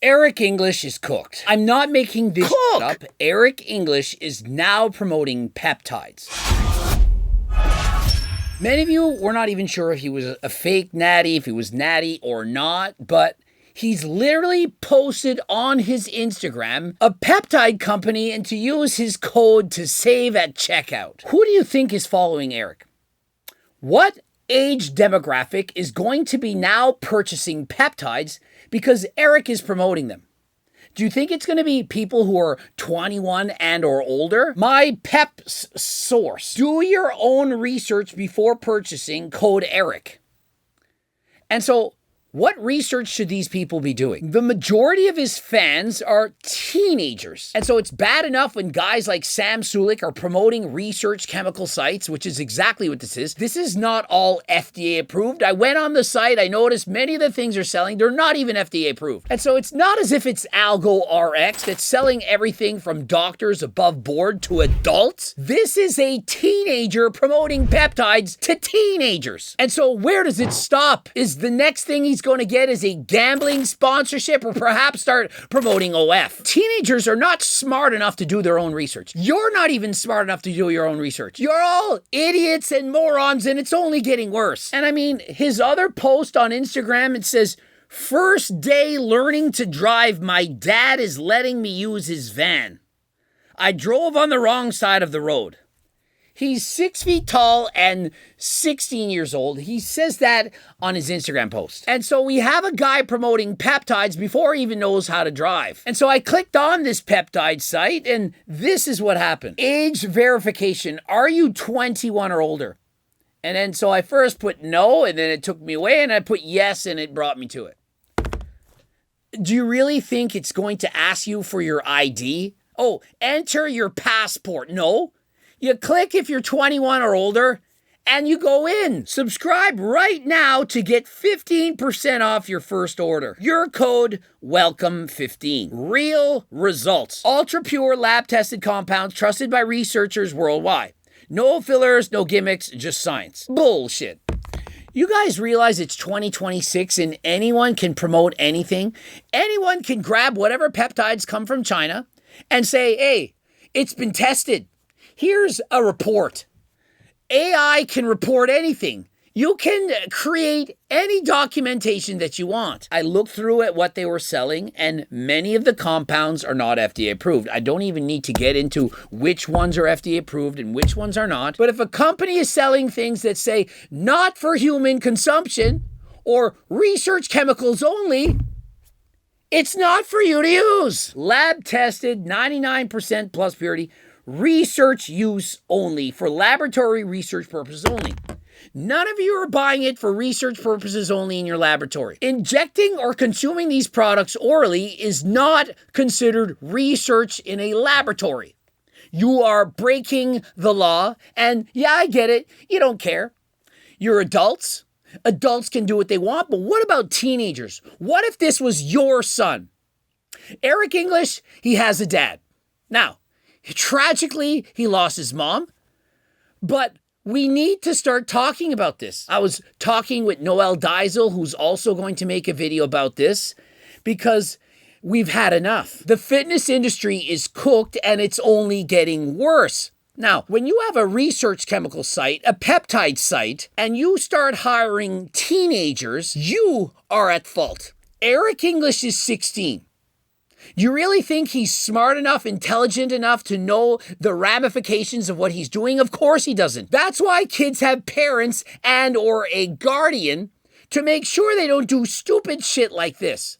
Eric English is cooked. I'm not making this up. Eric English is now promoting peptides. Many of you were not even sure if he was a fake natty, if he was natty or not, but he's literally posted on his Instagram a peptide company and to use his code to save at checkout. Who do you think is following Eric? What age demographic is going to be now purchasing peptides because Eric is promoting them? Do you think it's going to be people who are 21 and or older? My Pep's source. Do your own research before purchasing, code Eric. And so, what research should these people be doing? The majority of his fans are teenagers. And so it's bad enough when guys like Sam Sulik are promoting research chemical sites, which is exactly what this is. This is not all FDA approved. I went on the site, I noticed many of the things they're selling, they're not even FDA approved. And so it's not as if it's Algo RX that's selling everything from doctors above board to adults. This is a teenager promoting peptides to teenagers. And so where does it stop? Is the next thing he's going to get is a gambling sponsorship or perhaps start promoting OF. Teenagers are not smart enough to do their own research. You're not even smart enough to do your own research. You're all idiots and morons and it's only getting worse. And I mean, his other post on Instagram, it says, "First day learning to drive, my dad is letting me use his van. I drove on the wrong side of the road." He's 6 feet tall and 16 years old. He says that on his Instagram post. And so we have a guy promoting peptides before he even knows how to drive. And so I clicked on this peptide site and this is what happened. Age verification. Are you 21 or older? And then so I first put no and then it took me away and I put yes and it brought me to it. Do you really think it's going to ask you for your ID? Oh, enter your passport. No. You click if you're 21 or older, and you go in. Subscribe right now to get 15% off your first order. Your code, WELCOME15. Real results. Ultra pure lab-tested compounds trusted by researchers worldwide. No fillers, no gimmicks, just science. Bullshit. You guys realize it's 2026 and anyone can promote anything? Anyone can grab whatever peptides come from China and say, hey, it's been tested. Here's a report. AI can report anything. You can create any documentation that you want. I looked through at what they were selling, and many of the compounds are not FDA approved. I don't even need to get into which ones are FDA approved and which ones are not. But if a company is selling things that say not for human consumption or research chemicals only, it's not for you to use. Lab tested, 99% plus purity. Research use only, for laboratory research purposes only. None of you are buying it for research purposes only in your laboratory. Injecting or consuming these products orally is not considered research in a laboratory. You are breaking the law, and yeah, I get it, you don't care. You're adults. Adults can do what they want, but what about teenagers? What if this was your son? Eric English, he has a dad. Now, tragically, he lost his mom, but we need to start talking about this. I was talking with Noel Diesel, who's also going to make a video about this, because we've had enough. The fitness industry is cooked and it's only getting worse. Now, when you have a research chemical site, a peptide site, and you start hiring teenagers, you are at fault. Eric English is 16. You really think he's smart enough, intelligent enough to know the ramifications of what he's doing? Of course he doesn't. That's why kids have parents and or a guardian to make sure they don't do stupid shit like this.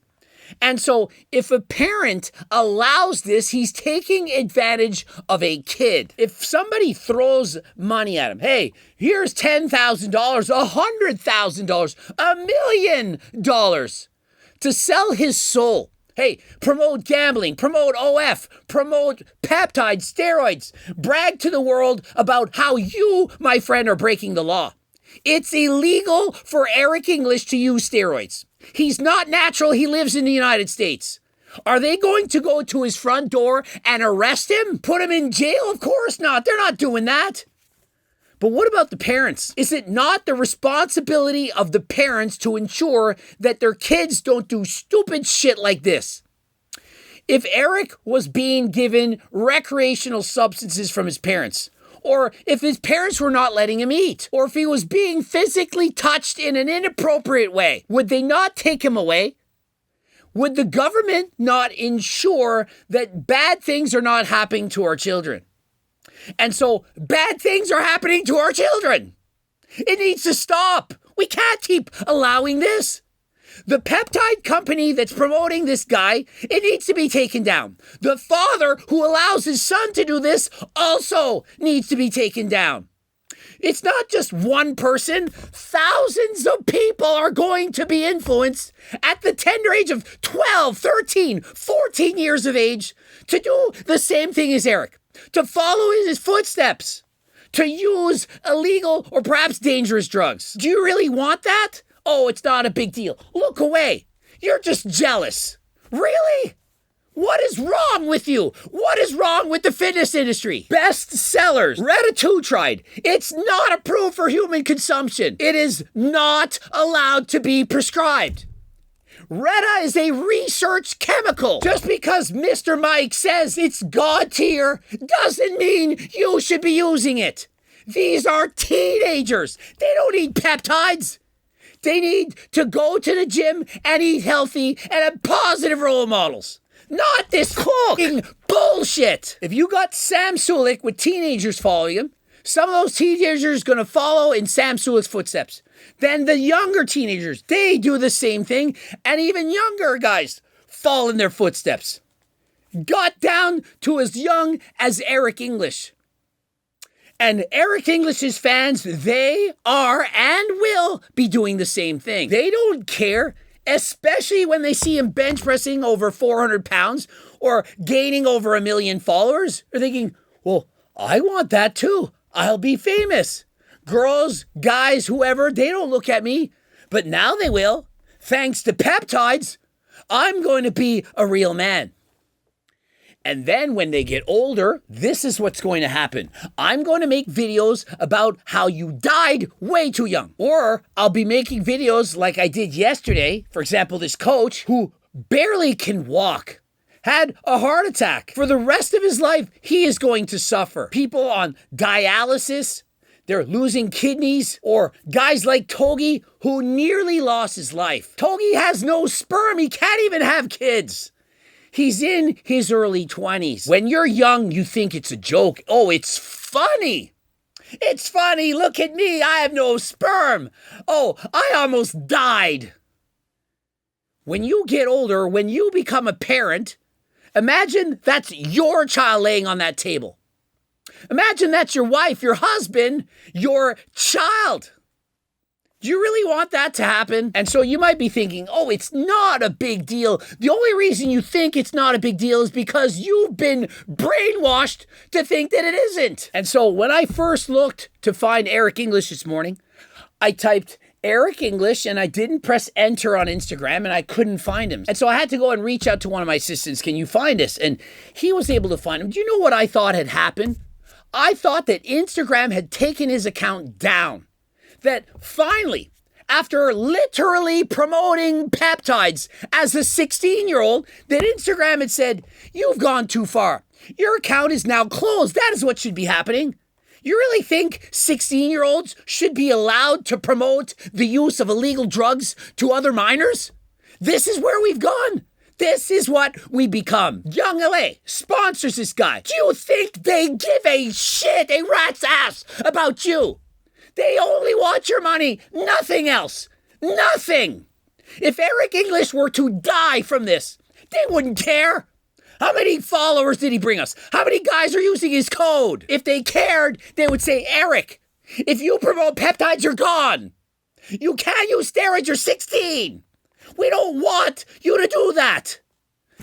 And so if a parent allows this, he's taking advantage of a kid. If somebody throws money at him, hey, here's $10,000, $100,000, $1 million to sell his soul. Hey, promote gambling, promote OF, promote peptides, steroids. Brag to the world about how you, my friend, are breaking the law. It's illegal for Eric English to use steroids. He's not natural. He lives in the United States. Are they going to go to his front door and arrest him? Put him in jail? Of course not. They're not doing that. But what about the parents? Is it not the responsibility of the parents to ensure that their kids don't do stupid shit like this? If Eric was being given recreational substances from his parents, or if his parents were not letting him eat, or if he was being physically touched in an inappropriate way, would they not take him away? Would the government not ensure that bad things are not happening to our children? And so bad things are happening to our children. It needs to stop. We can't keep allowing this. The peptide company that's promoting this guy, it needs to be taken down. The father who allows his son to do this also needs to be taken down. It's not just one person. Thousands of people are going to be influenced at the tender age of 12, 13, 14 years of age to do the same thing as Eric, to follow in his footsteps, to use illegal or perhaps dangerous drugs. Do you really want that? Oh, it's not a big deal. Look away. You're just jealous. Really? What is wrong with you? What is wrong with the fitness industry? Best sellers. Retatrutide. It's not approved for human consumption. It is not allowed to be prescribed. Reta is a research chemical. Just because Mr. Mike says it's God tier doesn't mean you should be using it. These are teenagers. They don't need peptides. They need to go to the gym and eat healthy and have positive role models. Not this fucking bullshit. If you got Sam Sulek with teenagers following him, some of those teenagers are going to follow in Sam Sulek's footsteps. Then the younger teenagers, they do the same thing. And even younger guys fall in their footsteps. Got down to as young as Eric English. And Eric English's fans, they are and will be doing the same thing. They don't care, especially when they see him bench pressing over 400 pounds or gaining over 1 million followers. They're thinking, well, I want that too. I'll be famous. Girls, guys, whoever, they don't look at me. But now they will. Thanks to peptides, I'm going to be a real man. And then when they get older, this is what's going to happen. I'm going to make videos about how you died way too young. Or I'll be making videos like I did yesterday. For example, this coach who barely can walk had a heart attack. For the rest of his life, he is going to suffer. People on dialysis, they're losing kidneys, or guys like Togi who nearly lost his life. Togi has no sperm. He can't even have kids. He's in his early 20s. When you're young, you think it's a joke. Oh, it's funny. It's funny. Look at me. I have no sperm. Oh, I almost died. When you get older, when you become a parent, imagine that's your child laying on that table. Imagine that's your wife, your husband, your child. Do you really want that to happen? And so you might be thinking, oh, it's not a big deal. The only reason you think it's not a big deal is because you've been brainwashed to think that it isn't. And so when I first looked to find Eric English this morning, I typed Eric English and I didn't press enter on Instagram and I couldn't find him. And so I had to go and reach out to one of my assistants. Can you find us? And he was able to find him. Do you know what I thought had happened? I thought that Instagram had taken his account down. That finally, after literally promoting peptides as a 16-year-old, that Instagram had said, you've gone too far. Your account is now closed. That is what should be happening. You really think 16-year-olds should be allowed to promote the use of illegal drugs to other minors? This is where we've gone. This is what we become. Young LA sponsors this guy. Do you think they give a shit, a rat's ass about you? They only want your money, nothing else. Nothing. If Eric English were to die from this, they wouldn't care. How many followers did he bring us? How many guys are using his code? If they cared, they would say, Eric, if you promote peptides, you're gone. You can't use steroids, you're 16. We don't want you to do that.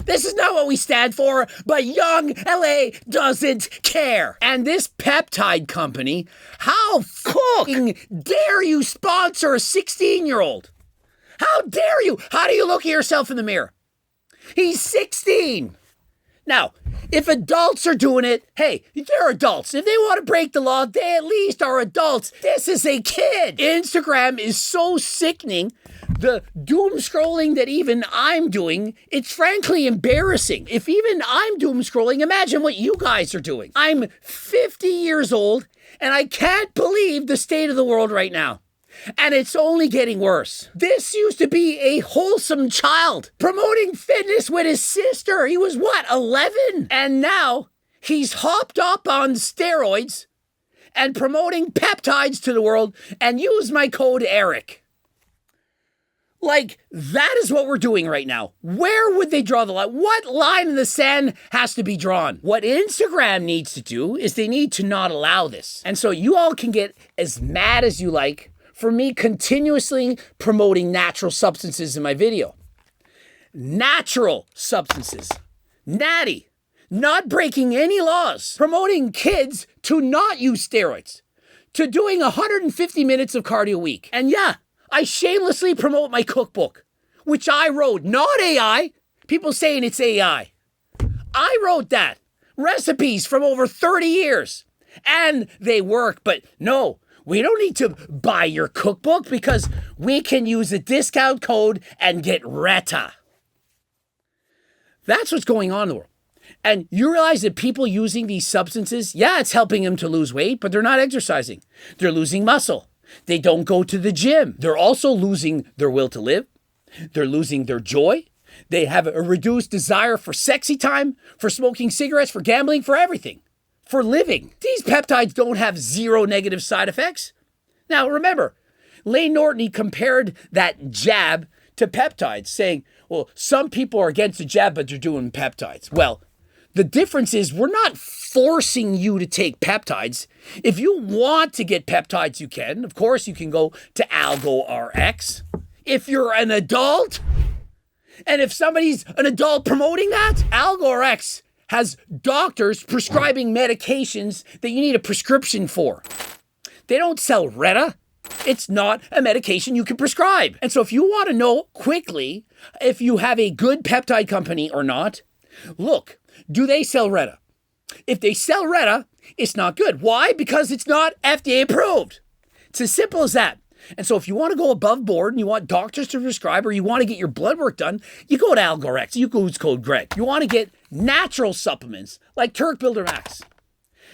This is not what we stand for, but young LA doesn't care. And this peptide company, how fucking dare you sponsor a 16-year-old? How dare you? How do you look at yourself in the mirror? He's 16. Now, if adults are doing it, hey, they're adults. If they want to break the law, they at least are adults. This is a kid. Instagram is so sickening. The doom scrolling that even I'm doing, it's frankly embarrassing. If even I'm doom scrolling, imagine what you guys are doing. I'm 50 years old and I can't believe the state of the world right now. And it's only getting worse. This used to be a wholesome child promoting fitness with his sister. He was what, 11? And now he's hopped up on steroids and promoting peptides to the world and use my code ERIC. Like, that is what we're doing right now. Where would they draw the line? What line in the sand has to be drawn? What Instagram needs to do is they need to not allow this. And so you all can get as mad as you like for me continuously promoting natural substances in my video. Natural substances. Natty. Not breaking any laws. Promoting kids to not use steroids. To doing 150 minutes of cardio a week. And yeah, I shamelessly promote my cookbook, which I wrote, not AI. People saying it's AI. I wrote that. Recipes from over 30 years. And they work, but no, we don't need to buy your cookbook because we can use a discount code and get RETA. That's what's going on in the world. And you realize that people using these substances, yeah, it's helping them to lose weight, but they're not exercising. They're losing muscle. They don't go to the gym. They're also losing their will to live. They're losing their joy. They have a reduced desire for sexy time, for smoking cigarettes, for gambling, for everything, for living. These peptides don't have zero negative side effects. Now, remember, Layne Norton, he compared that jab to peptides, saying, well, some people are against the jab, but they're doing peptides. Well, the difference is we're not forcing you to take peptides. If you want to get peptides, you can. Of course, you can go to AlgoRx. If you're an adult, and if somebody's an adult promoting that, AlgoRx has doctors prescribing medications that you need a prescription for. They don't sell RETA. It's not a medication you can prescribe. And so if you want to know quickly if you have a good peptide company or not, look, do they sell RETA? If they sell RETA, it's not good. Why? Because it's not FDA approved. It's as simple as that. And so if you want to go above board and you want doctors to prescribe or you want to get your blood work done, you go to AlgoRx. You use code Greg. You want to get natural supplements like Turk Builder Max.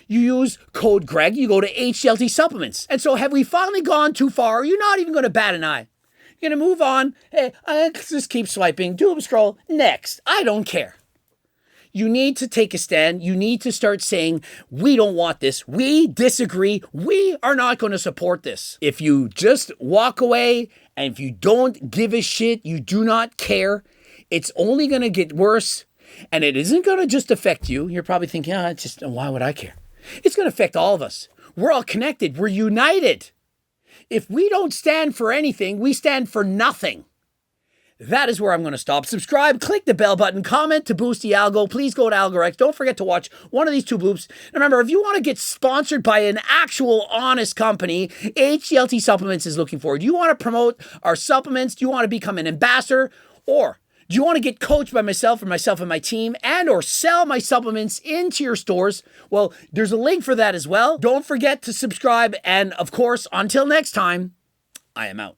You use code Greg. You go to HLT Supplements. And so have we finally gone too far? Or are you not even going to bat an eye? You're going to move on. Hey, I just keep swiping. Doom scroll. Next. I don't care. You need to take a stand. You need to start saying, we don't want this. We disagree. We are not going to support this. If you just walk away and if you don't give a shit, you do not care, it's only going to get worse. And it isn't going to just affect you. You're probably thinking, why would I care? It's going to affect all of us. We're all connected. We're united. If we don't stand for anything, we stand for nothing. That is where I'm going to stop. Subscribe, click the bell button, comment to boost the algo. Please go to AlgoRx. Don't forget to watch one of these two bloops. And remember, if you want to get sponsored by an actual honest company, HLT Supplements is looking for. Do you want to promote our supplements? Do you want to become an ambassador? Or do you want to get coached by myself and my team and or sell my supplements into your stores? Well, there's a link for that as well. Don't forget to subscribe. And of course, until next time, I am out.